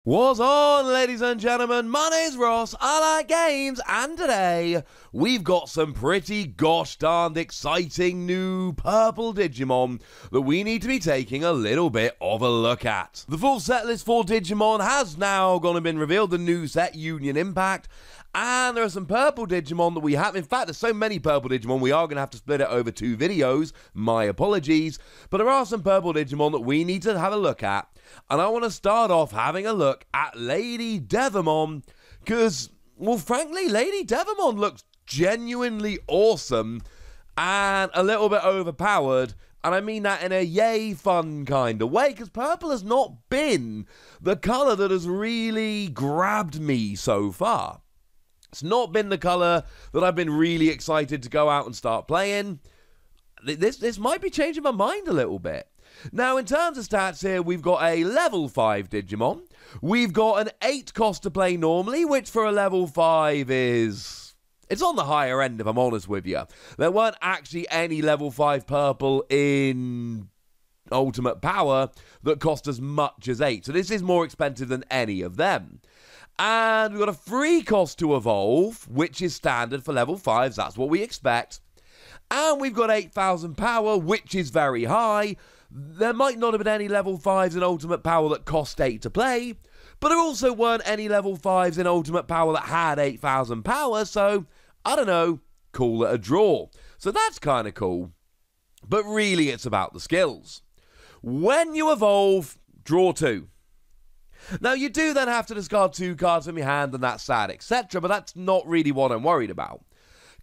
What's on, ladies and gentlemen? My name's Ross, I like games, and today we've got some pretty gosh darned exciting new Purple Digimon that we need to be taking a little bit of a look at. The full set list for Digimon has now gone and been revealed, the new set, Union Impact, and there are some Purple Digimon that we have. In fact, there's so many Purple Digimon, we are going to have to split it over 2 videos. My apologies. But there are some Purple Digimon that we need to have a look at. And I want to start off having a look at LADYDEVUDION. Because, well, frankly, LADYDEVUDION looks genuinely awesome and a little bit overpowered. And I mean that in a yay fun kind of way, because purple has not been the colour that has really grabbed me so far. It's not been the colour that I've been really excited to go out and start playing. This might be changing my mind a little bit. Now, in terms of stats here, we've got a level 5 Digimon. We've got an 8 cost to play normally, which for a level 5 is... it's on the higher end, if I'm honest with you. There weren't actually any level 5 purple in Ultimate Power that cost as much as 8. So this is more expensive than any of them. And we've got a free cost to evolve, which is standard for level 5s. That's what we expect. And we've got 8,000 power, which is very high. There might not have been any level 5s in Ultimate Power that cost 8 to play, but there also weren't any level 5s in Ultimate Power that had 8,000 power, so, I don't know, call it a draw. So that's kind of cool. But really, it's about the skills. When you evolve, draw 2. Now, you do then have to discard 2 cards from your hand, and that's sad, etc., but that's not really what I'm worried about.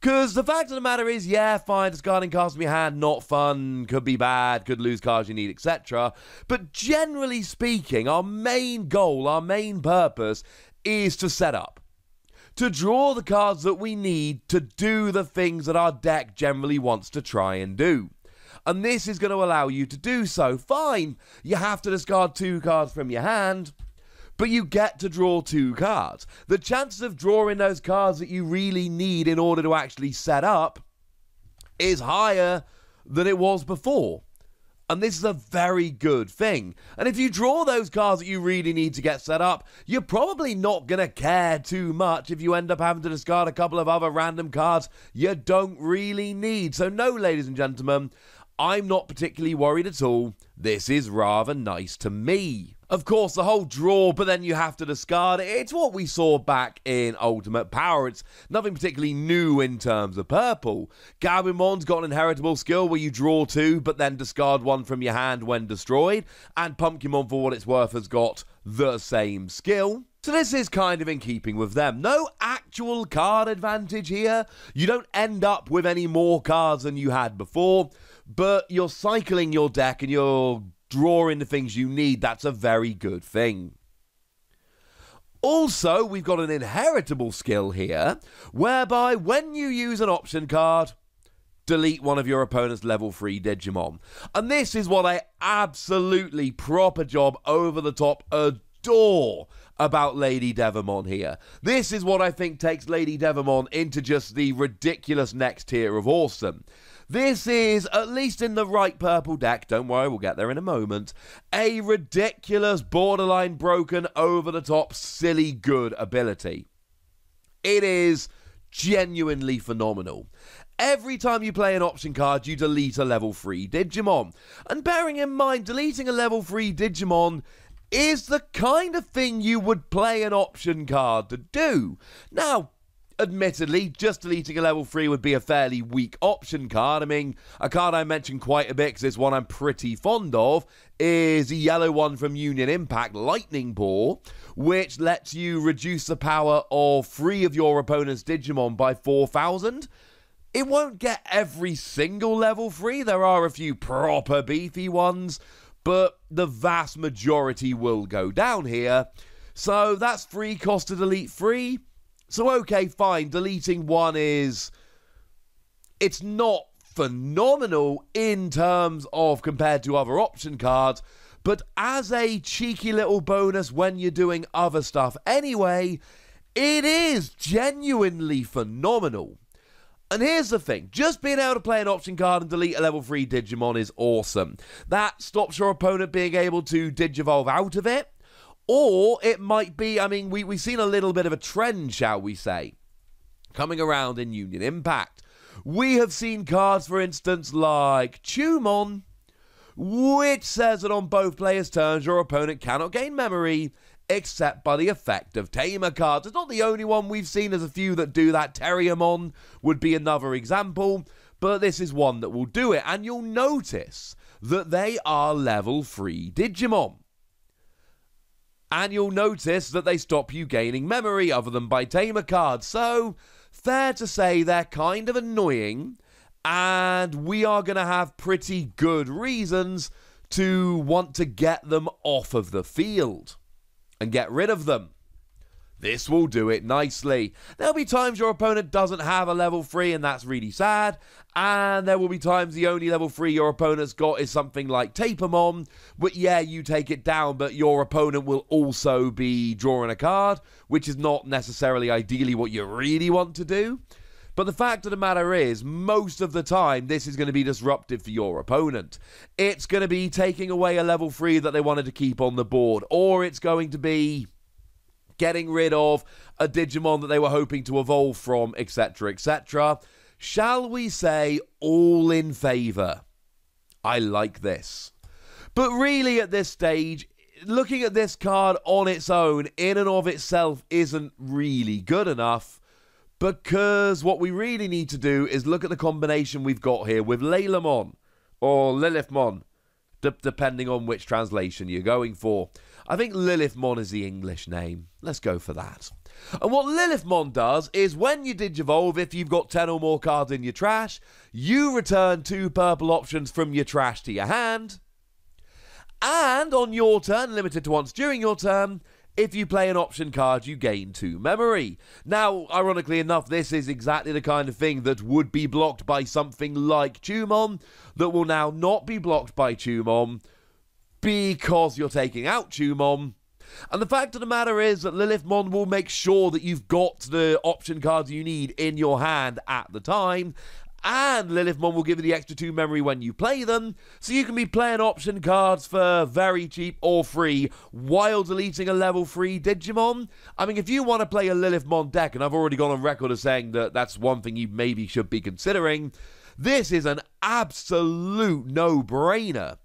Because the fact of the matter is, yeah, fine, discarding cards from your hand, not fun, could be bad, could lose cards you need, etc. But generally speaking, our main goal, our main purpose, is to set up. To draw the cards that we need to do the things that our deck generally wants to try and do. And this is going to allow you to do so. Fine, you have to discard 2 cards from your hand, but you get to draw 2 cards. The chances of drawing those cards that you really need in order to actually set up is higher than it was before. And this is a very good thing. And if you draw those cards that you really need to get set up, you're probably not going to care too much if you end up having to discard a couple of other random cards you don't really need. So no, ladies and gentlemen, I'm not particularly worried at all. This is rather nice to me. Of course, the whole draw, but then you have to discard it. It's what we saw back in Ultimate Power. It's nothing particularly new in terms of purple. Gabumon's got an inheritable skill where you draw 2, but then discard 1 from your hand when destroyed. And Pumpkinmon, for what it's worth, has got the same skill. So this is kind of in keeping with them. No actual card advantage here. You don't end up with any more cards than you had before, but you're cycling your deck and you're drawing the things you need. That's a very good thing. Also, we've got an inheritable skill here, whereby when you use an option card, delete one of your opponent's level 3 Digimon. And this is what I absolutely proper job over the top adore about LADYDEVUDION here. This is what I think takes LADYDEVUDION into just the ridiculous next tier of awesome. This is, at least in the right purple deck, don't worry, we'll get there in a moment, a ridiculous, borderline broken, over-the-top, silly good ability. It is genuinely phenomenal. Every time you play an option card, you delete a level 3 Digimon. And bearing in mind, deleting a level 3 Digimon is the kind of thing you would play an option card to do. Now, admittedly, just deleting a level 3 would be a fairly weak option card. I mean, a card I mentioned quite a bit because it's one I'm pretty fond of is the yellow one from Union Impact, Lightning Ball, which lets you reduce the power of 3 of your opponent's Digimon by 4,000. It won't get every single level 3. There are a few proper beefy ones, but the vast majority will go down here. So that's 3 cost to delete 3. So okay, fine, deleting 1 is... it's not phenomenal in terms of compared to other option cards, but as a cheeky little bonus when you're doing other stuff anyway, it is genuinely phenomenal. And here's the thing, just being able to play an option card and delete a level 3 Digimon is awesome. That stops your opponent being able to Digivolve out of it, Or it might be, I mean, we've seen a little bit of a trend, shall we say, coming around in Union Impact. We have seen cards, for instance, like Tumon, which says that on both players' turns, your opponent cannot gain memory, except by the effect of Tamer cards. It's not the only one we've seen. There's a few that do that. Terriermon would be another example, but this is one that will do it. And you'll notice that they are level 3 Digimon. And you'll notice that they stop you gaining memory other than by Tamer cards. So, fair to say they're kind of annoying, and we are going to have pretty good reasons to want to get them off of the field and get rid of them. This will do it nicely. There'll be times your opponent doesn't have a level 3 and that's really sad, and there will be times the only level 3 your opponent's got is something like Tapermon, but yeah, you take it down, but your opponent will also be drawing a card, which is not necessarily ideally what you really want to do. But the fact of the matter is, most of the time, this is going to be disruptive for your opponent. It's going to be taking away a level 3 that they wanted to keep on the board, or it's going to be getting rid of a Digimon that they were hoping to evolve from, etc., etc. Shall we say all in favour? I like this. But really at this stage, looking at this card on its own, in and of itself, isn't really good enough, because what we really need to do is look at the combination we've got here with Lailamon, or Lilithmon, depending on which translation you're going for. I think Lilithmon is the English name. Let's go for that. And what Lilithmon does is when you Digivolve, if you've got 10 or more cards in your trash, you return 2 purple options from your trash to your hand. And on your turn, limited to once during your turn, if you play an option card, you gain 2 memory. Now, ironically enough, this is exactly the kind of thing that would be blocked by something like Tumon, that will now not be blocked by Tumon, because you're taking out Tumon. And the fact of the matter is that Lilithmon will make sure that you've got the option cards you need in your hand at the time, and Lilithmon will give you the extra 2 memory when you play them, so you can be playing option cards for very cheap or free while deleting a level 3 Digimon. I mean, if you want to play a Lilithmon deck, and I've already gone on record as saying that that's one thing you maybe should be considering, this is an absolute no-brainer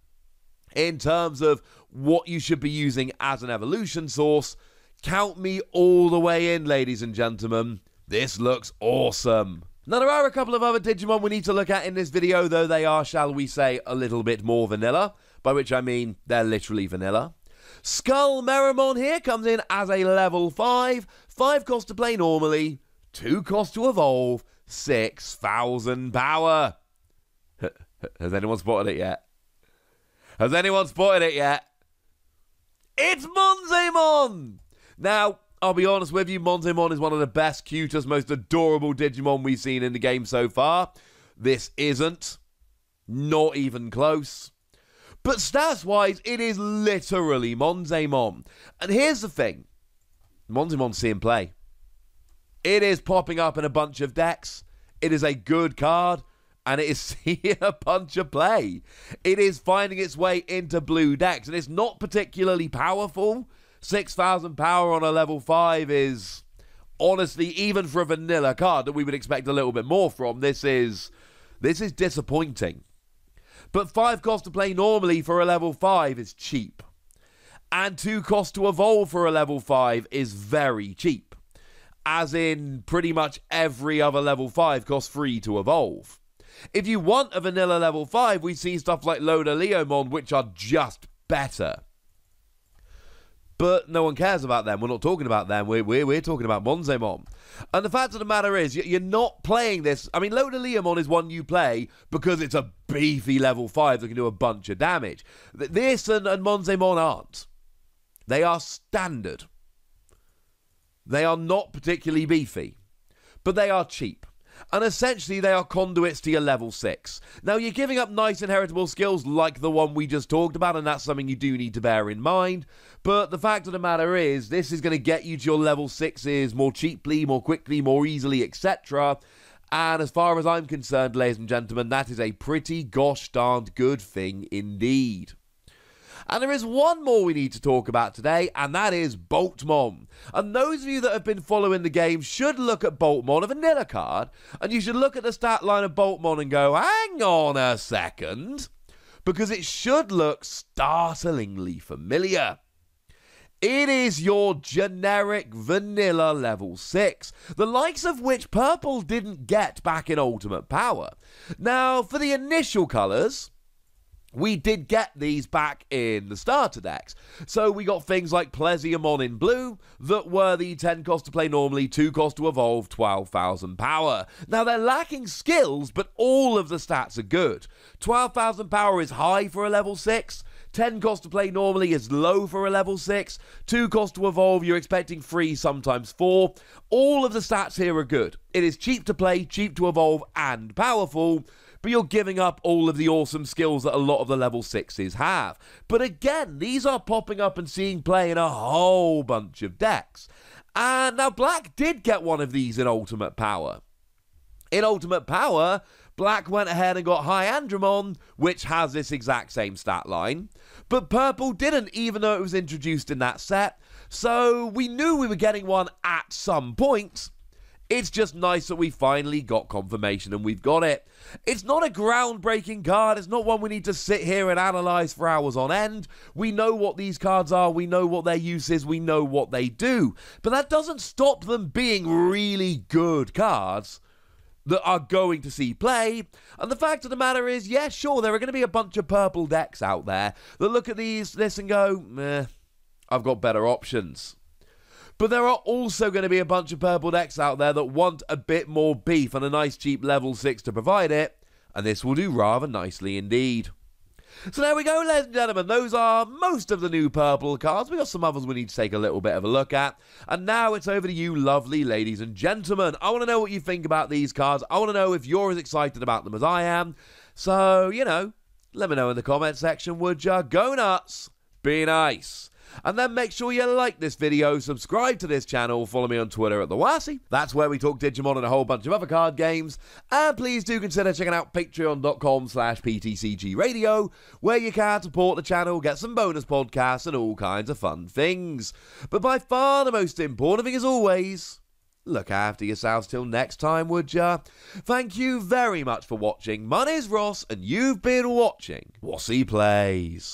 in terms of what you should be using as an evolution source. Count me all the way in, ladies and gentlemen. This looks awesome. Now, there are a couple of other Digimon we need to look at in this video, though they are, shall we say, a little bit more vanilla, by which I mean they're literally vanilla. SHKULL MERAMON here comes in as a level 5, 5 cost to play normally, 2 cost to evolve, 6,000 power. Has anyone spotted it yet? Has anyone spotted it yet? It's Monzaemon! Now, I'll be honest with you, Monzaemon is one of the best, cutest, most adorable Digimon we've seen in the game so far. This isn't. Not even close. But stats-wise, it is literally Monzaemon. And here's the thing. Monzaemon's seeing play. It is popping up in a bunch of decks. It is a good card. And it is seeing a bunch of play. It is finding its way into blue decks. And it's not particularly powerful. 6,000 power on a level 5 is, honestly, even for a vanilla card that we would expect a little bit more from, this is disappointing. But 5 cost to play normally for a level 5 is cheap. And 2 cost to evolve for a level 5 is very cheap. As in, pretty much every other level 5 costs 3 to evolve. If you want a vanilla level 5, we see stuff like LADYDEVUDION, which are just better. But no one cares about them. We're not talking about them. We're talking about Monzaemon. And the fact of the matter is, you're not playing this. I mean, LADYDEVUDION is one you play because it's a beefy level 5 that can do a bunch of damage. This and Monzaemon aren't. They are standard. They are not particularly beefy. But they are cheap. And essentially, they are conduits to your level 6. Now, you're giving up nice inheritable skills like the one we just talked about, and that's something you do need to bear in mind. But the fact of the matter is, this is going to get you to your level 6s more cheaply, more quickly, more easily, etc. And as far as I'm concerned, ladies and gentlemen, that is a pretty gosh darned good thing indeed. And there is one more we need to talk about today, and that is Boltmon. And those of you that have been following the game should look at Boltmon, a vanilla card, and you should look at the stat line of Boltmon and go, hang on a second, because it should look startlingly familiar. It is your generic vanilla level 6, the likes of which Purple didn't get back in Ultimate Power. Now, for the initial colours, we did get these back in the starter decks. So we got things like Pleziamon in blue that were the 10 cost to play normally, 2 cost to evolve, 12,000 power. Now they're lacking skills, but all of the stats are good. 12,000 power is high for a level 6. 10 cost to play normally is low for a level 6. 2 cost to evolve, you're expecting 3, sometimes 4. All of the stats here are good. It is cheap to play, cheap to evolve, and powerful, but you're giving up all of the awesome skills that a lot of the level 6s have. But again, these are popping up and seeing play in a whole bunch of decks. And now Black did get one of these in Ultimate Power. In Ultimate Power, Black went ahead and got Hyandramon, which has this exact same stat line, but Purple didn't, even though it was introduced in that set, so we knew we were getting one at some point. It's just nice that we finally got confirmation and we've got it. It's not a groundbreaking card, it's not one we need to sit here and analyse for hours on end. We know what these cards are, we know what their use is, we know what they do, but that doesn't stop them being really good cards that are going to see play. And the fact of the matter is, yeah, sure, there are going to be a bunch of Purple decks out there that look at this and go, meh, I've got better options. But there are also going to be a bunch of Purple decks out there that want a bit more beef and a nice cheap level 6 to provide it, and this will do rather nicely indeed. So there we go, ladies and gentlemen. Those are most of the new Purple cards. We got some others we need to take a little bit of a look at. And now it's over to you, lovely ladies and gentlemen. I want to know what you think about these cards. I want to know if you're as excited about them as I am. So, you know, let me know in the comment section, would ya? Go nuts. Be nice. And then make sure you like this video, subscribe to this channel, follow me on Twitter at TheWassy. That's where we talk Digimon and a whole bunch of other card games. And please do consider checking out patreon.com/PTCGradio, where you can support the channel, get some bonus podcasts and all kinds of fun things. But by far the most important thing, as always, look after yourselves till next time, would ya? Thank you very much for watching. My name's Ross, and you've been watching Wassy Plays.